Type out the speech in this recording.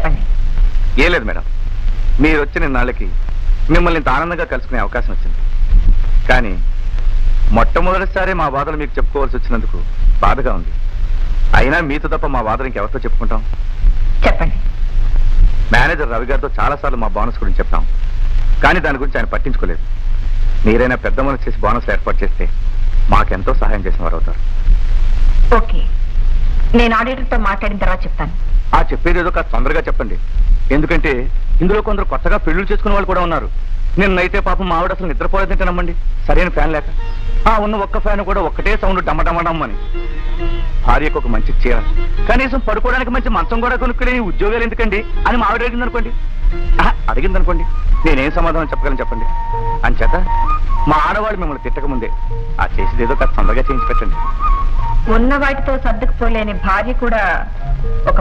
చెప్పండి. ఏ లేదు మేడం, మీరు వచ్చిన నాళ్ళకి మిమ్మల్ని ఇంత ఆనందంగా కలుసుకునే అవకాశం వచ్చింది. కానీ మొట్టమొదటిసారి మా బాధలు మీకు చెప్పుకోవాల్సి వచ్చినందుకు బాధగా ఉంది. అయినా మీతో తప్ప మా బాధలు ఇంకెవరితో చెప్పుకుంటాం? చెప్పండి. మేనేజర్ రవి గారితో చాలాసార్లు మా బోనస్ గురించి చెప్పాం, కానీ దాని గురించి ఆయన పట్టించుకోలేదు. మీరైనా పెద్ద మనసు చేసి బోనస్లు ఏర్పాటు చేస్తే మాకెంతో సహాయం చేసిన వారు అవుతారు. ఓకే, నేను ఆడిటర్తో మాట్లాడిన తర్వాత చెప్తాను. ఆ చెప్పేది ఏదో కాస్త తొందరగా చెప్పండి. ఎందుకంటే ఇందులో కొందరు కొత్తగా పెళ్లిళ్ళు చేసుకునే వాళ్ళు కూడా ఉన్నారు. నిన్నైతే పాపం మా ఆవిడ అసలు నిద్రపోలేదంటే నమ్మండి, సరైన ఫ్యాన్ లేక. ఉన్న ఒక్క ఫ్యాన్ కూడా ఒక్కటే సౌండ్ డమ్మడమ్మడమ్మని. భార్యకు ఒక మంచి చీర, కనీసం పడుకోవడానికి మంచి మంచం కూడా కొనుక్కునే ఉద్యోగాలు ఎందుకండి అని మా ఆవిడ అడిగిందనుకోండి, నేనేం సమాధానం చెప్పగలను చెప్పండి. అంచేత మా ఆడవాళ్ళు మిమ్మల్ని తిట్టకముందే ఆ చేసేది ఏదో కాస్త తొందరగా చేయించి పెట్టండి. ఉన్న వాటితో సర్దుకుపోలేని భార్య కూడా ఒక